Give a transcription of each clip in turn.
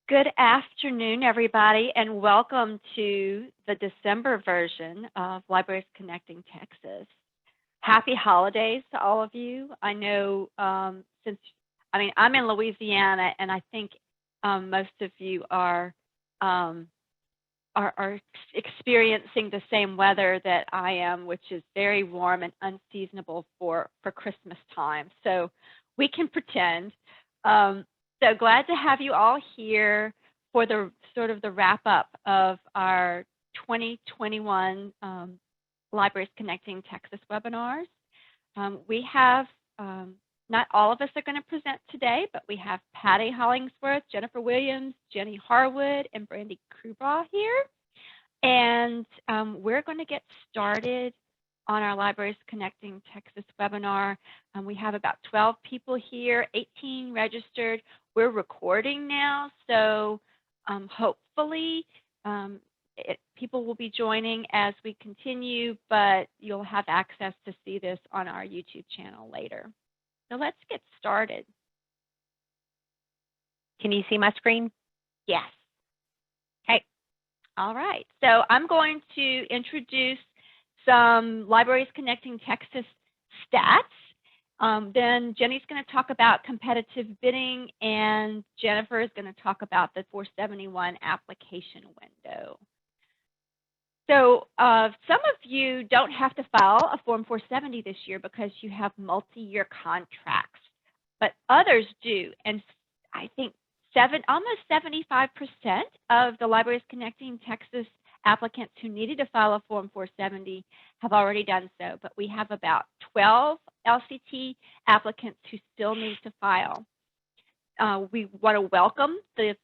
Good afternoon, everybody, and welcome to the December version of Libraries Connecting Texas. Happy holidays to all of you. I know I'm in Louisiana, and I think most of you are experiencing the same weather that I am, which is very warm and unseasonable for Christmas time. So we can pretend. So glad to have you all here for the sort of the wrap up of our 2021 Libraries Connecting Texas webinars. We have, not all of us are going to present today, but we have Patty Hollingsworth, Jennifer Williams, Jenny Harwood, and Brandy Krubaugh here. And we're going to get started on our Libraries Connecting Texas webinar. We have about 12 people here, 18 registered. We're recording now, so hopefully people will be joining as we continue, but you'll have access to see this on our YouTube channel later. So let's get started. Can you see my screen? Yes. Okay. All right. So I'm going to introduce some Libraries Connecting Texas stats. Then Jenny's going to talk about competitive bidding, and Jennifer is going to talk about the 471 application window. So some of you don't have to file a Form 470 this year because you have multi-year contracts, but others do. And I think almost 75% of the Libraries Connecting Texas applicants who needed to file a Form 470 have already done so, but we have about 12 LCT applicants who still need to file. We want to welcome the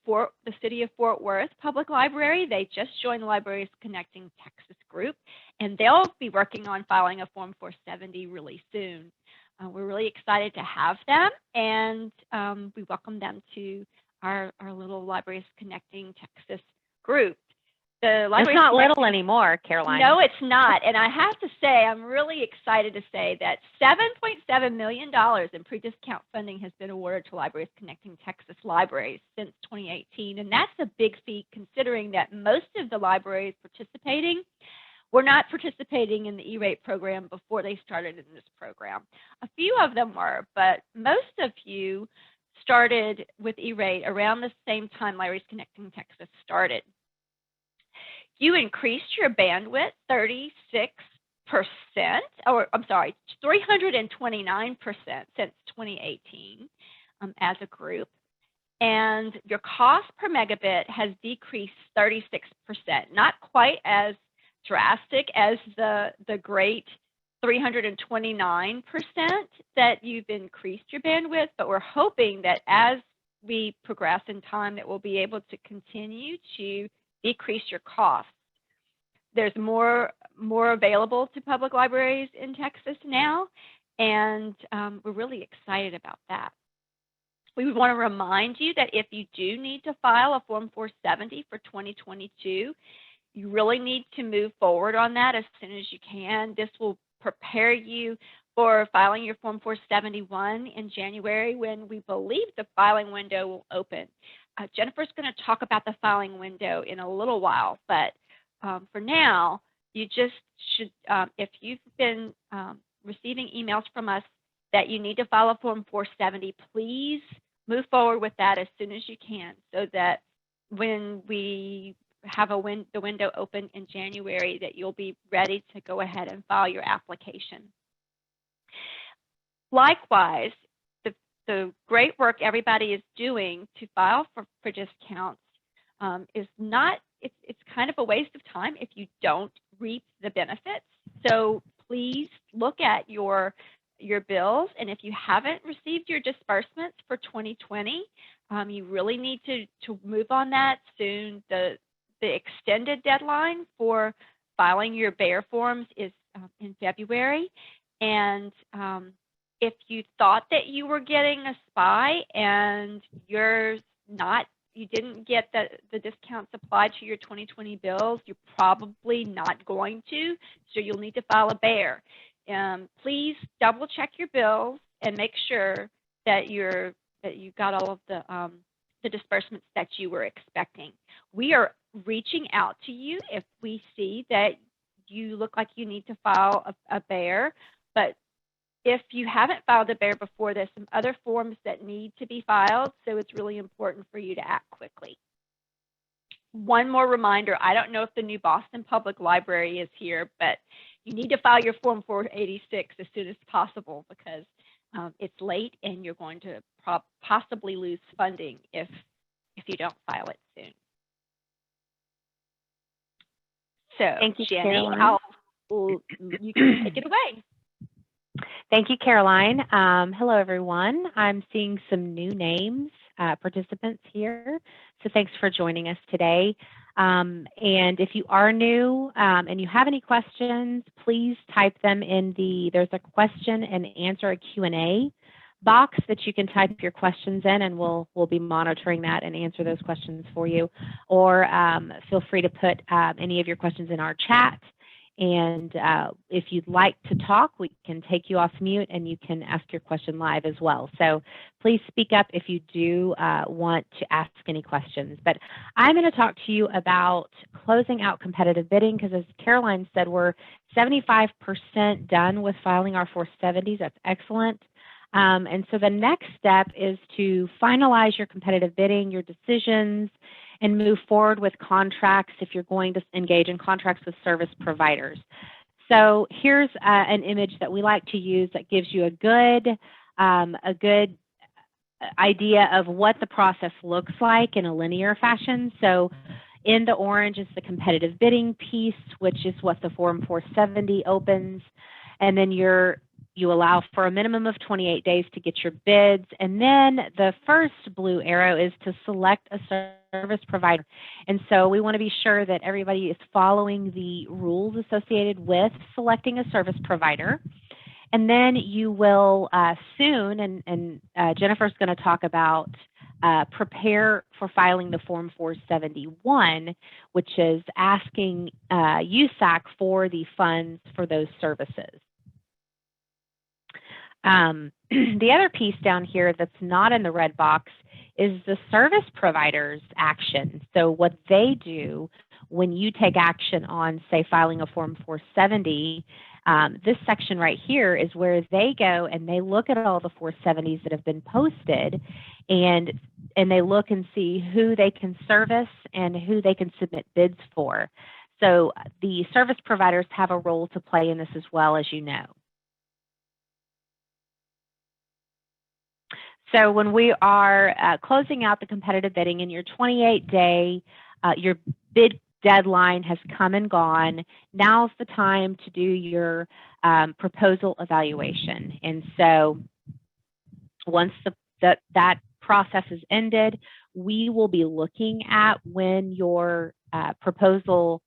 City of Fort Worth Public Library. They just joined the Libraries Connecting Texas group, and they'll be working on filing a Form 470 really soon. We're really excited to have them, and we welcome them to our little Libraries Connecting Texas group. It's not little anymore, Caroline. No, it's not. And I have to say, I'm really excited to say that $7.7 million in pre-discount funding has been awarded to Libraries Connecting Texas libraries since 2018. And that's a big feat considering that most of the libraries participating were not participating in the E-rate program before they started in this program. A few of them were, but most of you started with E-rate around the same time Libraries Connecting Texas started. You increased your bandwidth 36%, or I'm sorry, 329% since 2018 as a group. And your cost per megabit has decreased 36%, not quite as drastic as the great 329% that you've increased your bandwidth, but we're hoping that as we progress in time that we'll be able to continue to decrease your costs. There's more available to public libraries in Texas now, and we're really excited about that. We want to remind you that if you do need to file a Form 470 for 2022, you really need to move forward on that as soon as you can. This will prepare you for filing your Form 471 in January when we believe the filing window will open. Jennifer's going to talk about the filing window in a little while, but for now, you just should, if you've been receiving emails from us that you need to file a Form 470, please move forward with that as soon as you can so that when we have the window open in January that you'll be ready to go ahead and file your application. Likewise, the great work everybody is doing to file for discounts is not, it's kind of a waste of time if you don't reap the benefits. So please look at your bills, and if you haven't received your disbursements for 2020, you really need to move on that soon. The extended deadline for filing your BEAR forms is in February, and if you thought that you were getting a SPI and you didn't get the discounts applied to your 2020 bills, you're probably not going to, so you'll need to file a BEAR. Please double check your bills and make sure that you've got all of the the disbursements that you were expecting. We are reaching out to you if we see that you look like you need to file a bear, but if you haven't filed a bear before, there's some other forms that need to be filed, so it's really important for you to act quickly. One more reminder, I don't know if the new Boston Public Library is here, but you need to file your Form 486 as soon as possible because it's late and you're going to possibly lose funding if you don't file it soon. So, thank you, Jenny, Caroline. you can take it away. Thank you, Caroline. Hello, everyone. I'm seeing some new names, participants here. So thanks for joining us today. And if you are new and you have any questions, please type them in there's a question and answer, a Q&A box that you can type your questions in, and we'll be monitoring that and answer those questions for you. Or feel free to put any of your questions in our chat. And if you'd like to talk, we can take you off mute and you can ask your question live as well. So please speak up if you do want to ask any questions. But I'm going to talk to you about closing out competitive bidding because, as Caroline said, we're 75% done with filing our 470s. That's excellent. And so the next step is to finalize your competitive bidding, your decisions, and move forward with contracts if you're going to engage in contracts with service providers. So here's an image that we like to use that gives you a good idea of what the process looks like in a linear fashion. So in the orange is the competitive bidding piece, which is what the Form 470 opens, and then you allow for a minimum of 28 days to get your bids. And then the first blue arrow is to select a service provider. And so we want to be sure that everybody is following the rules associated with selecting a service provider. And then you will soon, and Jennifer's going to talk about prepare for filing the Form 471, which is asking USAC for the funds for those services. The other piece down here that's not in the red box is the service provider's action. So what they do when you take action on, say, filing a Form 470, this section right here is where they go and they look at all the 470s that have been posted, and they look and see who they can service and who they can submit bids for. So the service providers have a role to play in this as well, as you know. So when we are closing out the competitive bidding in your 28-day, your bid deadline has come and gone. Now's the time to do your proposal evaluation. And so once that process is ended, we will be looking at when your proposal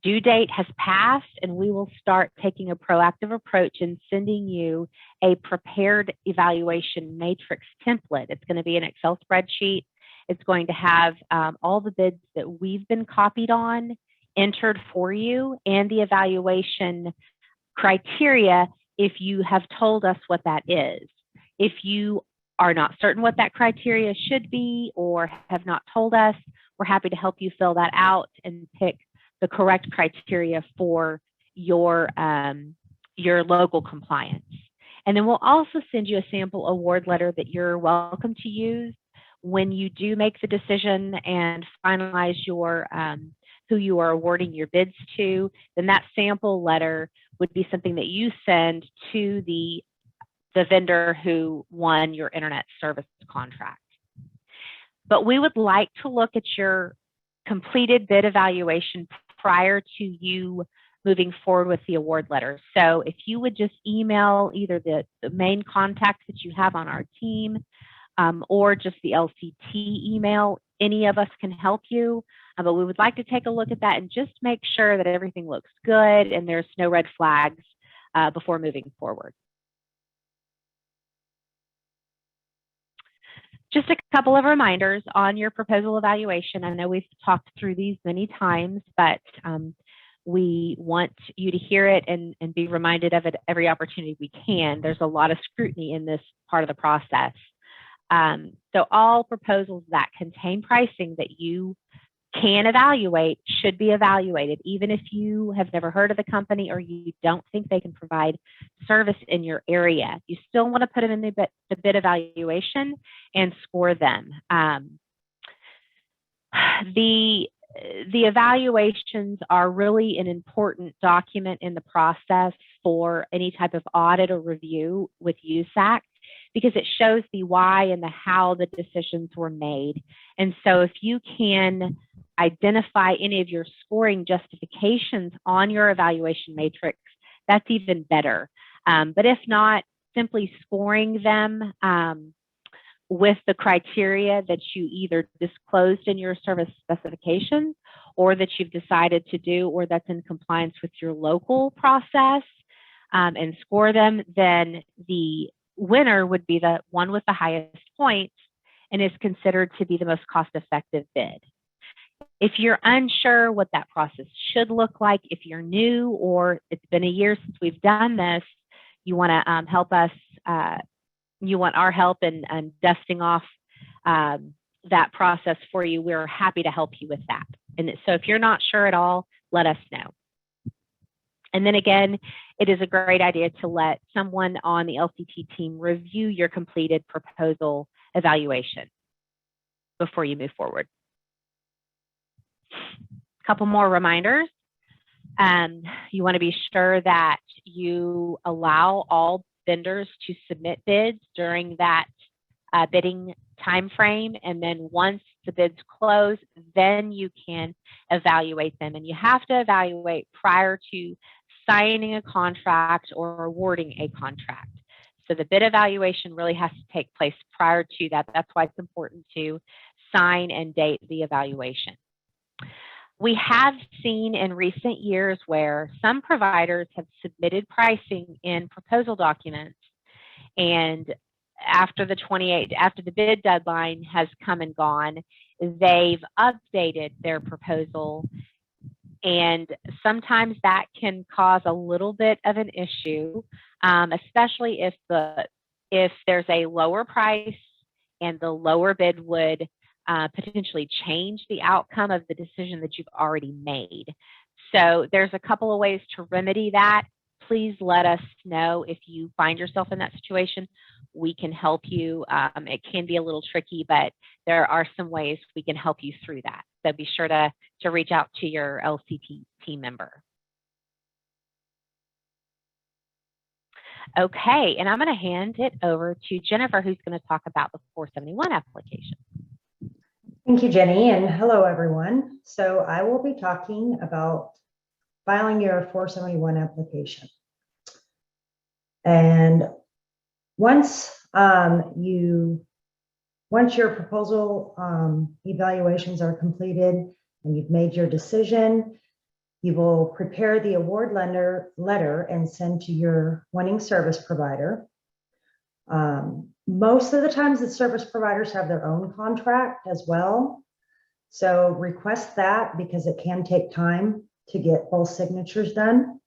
due date has passed, and we will start taking a proactive approach in sending you a prepared evaluation matrix template. It's going to be an Excel spreadsheet. It's going to have all the bids that we've been copied on entered for you, and the evaluation criteria if you have told us what that is. If you are not certain what that criteria should be or have not told us, we're happy to help you fill that out and pick the correct criteria for your local compliance. And then we'll also send you a sample award letter that you're welcome to use when you do make the decision and finalize your who you are awarding your bids to. Then that sample letter would be something that you send to the vendor who won your internet service contract. But we would like to look at your completed bid evaluation prior to you moving forward with the award letter. So if you would just email either the main contact that you have on our team or just the LCT email, any of us can help you. But we would like to take a look at that and just make sure that everything looks good and there's no red flags before moving forward. Just a couple of reminders on your proposal evaluation. I know we've talked through these many times, but we want you to hear it and be reminded of it every opportunity we can. There's a lot of scrutiny in this part of the process. So all proposals that contain pricing that you can evaluate should be evaluated, even if you have never heard of the company or you don't think they can provide service in your area. You still want to put them in the bid evaluation and score them. The evaluations are really an important document in the process for any type of audit or review with USAC, because it shows the why and the how the decisions were made. And so if you can identify any of your scoring justifications on your evaluation matrix, that's even better. But if not, simply scoring them with the criteria that you either disclosed in your service specifications or that you've decided to do, or that's in compliance with your local process, and score them, then the winner would be the one with the highest points and is considered to be the most cost-effective bid. If you're unsure what that process should look like, if you're new or it's been a year since we've done this, you want to help us, you want our help in dusting off that process for you, we're happy to help you with that. And so if you're not sure at all, let us know. And then again, it is a great idea to let someone on the LCT team review your completed proposal evaluation before you move forward. A couple more reminders. You want to be sure that you allow all vendors to submit bids during that bidding time frame, and then once the bids close, then you can evaluate them. And you have to evaluate prior to signing a contract or awarding a contract. So the bid evaluation really has to take place prior to that. That's why it's important to sign and date the evaluation. We have seen in recent years where some providers have submitted pricing in proposal documents, and after the bid deadline has come and gone, they've updated their proposal, and sometimes that can cause a little bit of an issue, especially if there's a lower price and the lower bid would potentially change the outcome of the decision that you've already made. So there's a couple of ways to remedy that. Please let us know if you find yourself in that situation. We can help you. It can be a little tricky, but there are some ways we can help you through that. So be sure to reach out to your LCT team member. Okay, and I'm going to hand it over to Jennifer, who's going to talk about the 471 application. Thank you, Jenny, and hello, everyone. So I will be talking about filing your 471 application. And once your proposal evaluations are completed and you've made your decision, you will prepare the award letter and send to your winning service provider. Most of the times the service providers have their own contract as well. So request that because it can take time to get both signatures done.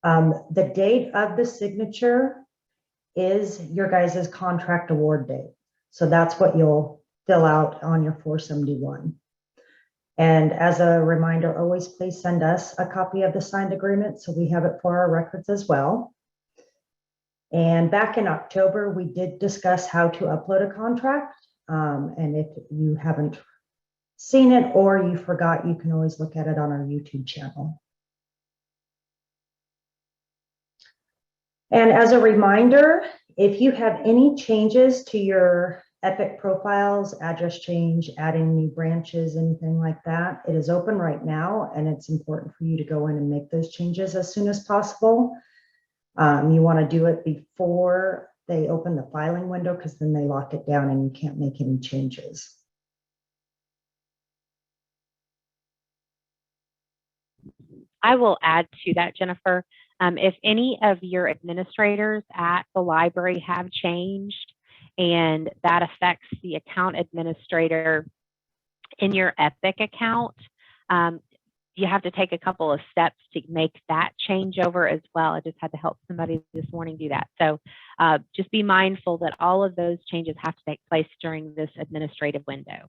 The date of the signature is your guys' contract award date. So that's what you'll fill out on your 471. And as a reminder, always please send us a copy of the signed agreement so we have it for our records as well. And back in October, we did discuss how to upload a contract. And if you haven't seen it or you forgot, you can always look at it on our YouTube channel. And as a reminder, if you have any changes to your Epic profiles, address change, adding new branches, anything like that, it is open right now, and it's important for you to go in and make those changes as soon as possible. You want to do it before they open the filing window, because then they lock it down and you can't make any changes. I will add to that, Jennifer. If any of your administrators at the library have changed and that affects the account administrator in your Epic account, you have to take a couple of steps to make that changeover as well. I just had to help somebody this morning do that. So just be mindful that all of those changes have to take place during this administrative window.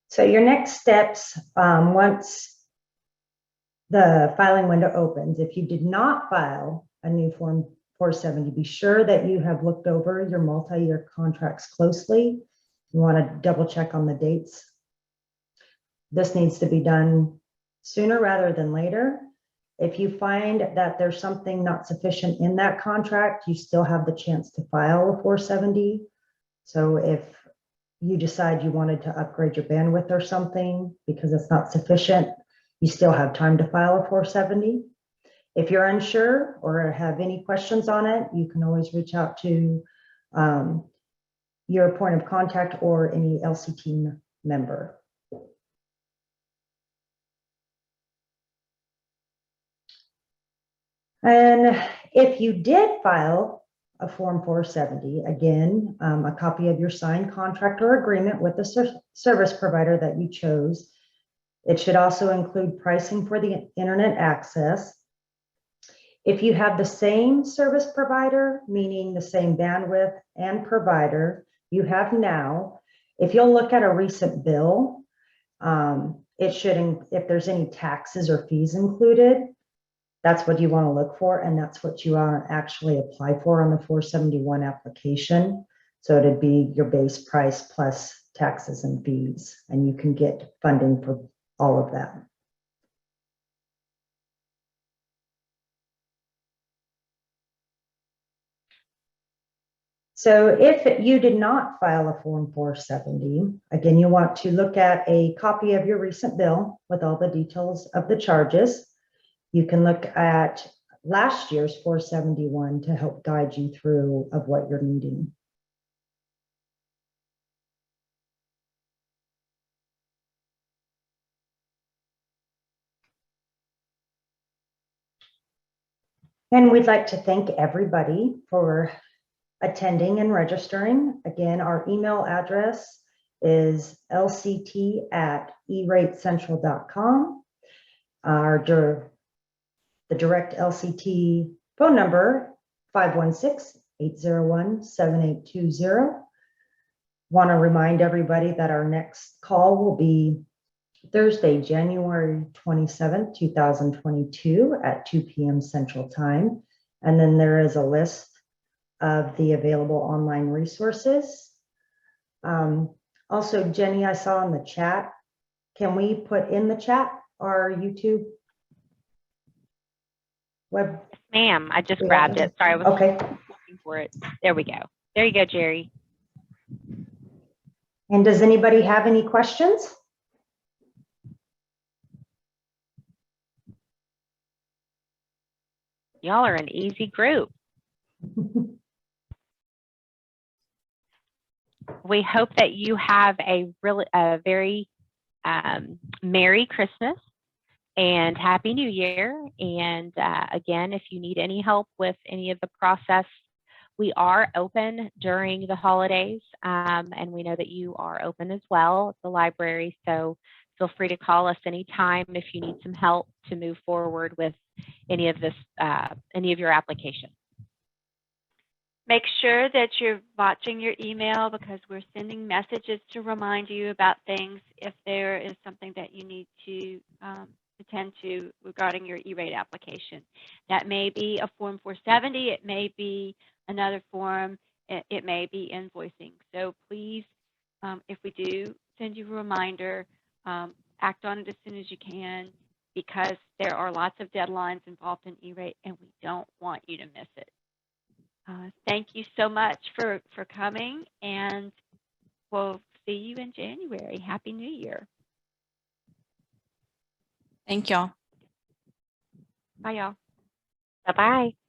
So your next steps, once the filing window opens, if you did not file a new Form 470, be sure that you have looked over your multi-year contracts closely. You want to double check on the dates. This needs to be done sooner rather than later. If you find that there's something not sufficient in that contract, you still have the chance to file a 470. So if you decide you wanted to upgrade your bandwidth or something because it's not sufficient, you still have time to file a 470. If you're unsure or have any questions on it, you can always reach out to your point of contact or any LCT member. And if you did file a Form 470, again, a copy of your signed contract or agreement with the service provider that you chose. It should also include pricing for the internet access. If you have the same service provider, meaning the same bandwidth and provider you have now, if you'll look at a recent bill, it should, if there's any taxes or fees included, that's what you want to look for, and that's what you want to actually apply for on the 471 application. So it'd be your base price plus taxes and fees, and you can get funding for all of that. So if you did not file a Form 470, again, you want to look at a copy of your recent bill with all the details of the charges. You can look at last year's 471 to help guide you through of what you're needing. And we'd like to thank everybody for attending and registering. Again, our email address is lct@eratecentral.com. The direct LCT phone number, 516-801-7820. Want to remind everybody that our next call will be Thursday, January 27th, 2022 at 2 p.m. Central Time. And then there is a list of the available online resources. Also, Jenny, I saw in the chat, can we put in the chat our YouTube web? Ma'am, I just grabbed it. Sorry, I was looking for it. There we go. There you go, Jerry. And does anybody have any questions? Y'all are an easy group. We hope that you have a very Merry Christmas and Happy New Year. And again, if you need any help with any of the process, we are open during the holidays, and we know that you are open as well at the library. So feel free to call us anytime if you need some help to move forward with any of this, any of your applications. Make sure that you're watching your email because we're sending messages to remind you about things if there is something that you need to attend to regarding your E-rate application. That may be a Form 470, it may be another form, it may be invoicing. So please, if we do send you a reminder, act on it as soon as you can because there are lots of deadlines involved in E-rate and we don't want you to miss it. Thank you so much for coming, and we'll see you in January. Happy New Year. Thank y'all. Bye, y'all. Bye-bye.